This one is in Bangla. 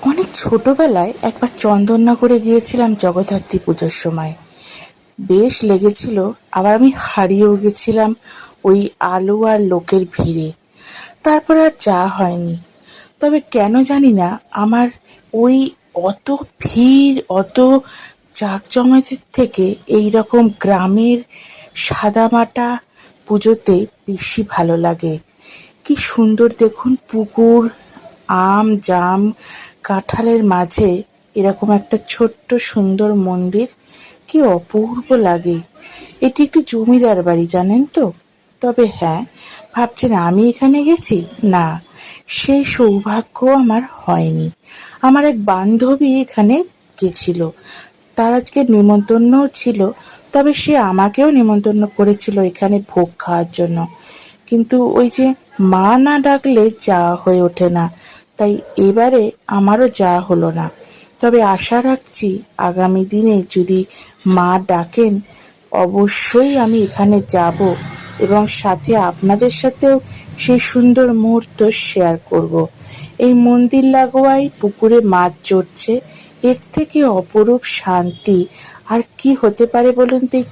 অনেক ছোটবেলায় একবার চন্দননগরে গিয়েছিলাম জগদ্ধাত্রী পুজোর সময়। বেশ লেগেছিল, আবার আমি হারিয়েও গেছিলাম ওই আলো আর লোকের ভিড়ে। তারপর আর যাওয়া হয়নি। তবে কেন জানি না আমার ওই অত ভিড়, অত জাঁকজমকের থেকে এই রকম গ্রামের সাদামাটা পুজোতে বেশি ভালো লাগে। কি সুন্দর দেখুন, পুকুর, আম, জাম, কাঁঠালের মাঝে এরকম একটা ছোট্ট সুন্দর মন্দির, কি অপূর্ব লাগে। এটি একটি জমিদার বাড়ি, জানেন তো। তবে হ্যাঁ, ভাবছেন আমি এখানে গেছি? না, সেই সৌভাগ্য আমার হয়নি। আমার এক বান্ধবী এখানে গেছিল, তার আজকে নেমন্তন্নও ছিল। তবে সে আমাকেও নেমন্তন্ন করেছিল এখানে ভোগ খাওয়ার জন্য, কিন্তু ওই যে মা না ডাকলে যাওয়া হয়ে ওঠে না, তাই এবারে আমারও যাওয়া হলো না। তবে আশা রাখছি আগামী দিনে যদি মা ডাকেন, অবশ্যই আমি এখানে যাব এবং সাথে আপনাদের সাথেও সেই সুন্দর মুহূর্ত শেয়ার করব। এই মন্দির লাগোয়াই পুকুরে মাছ চড়ছে, এর থেকে অপরূপ শান্তি আর কি হতে পারে বলুন তো এই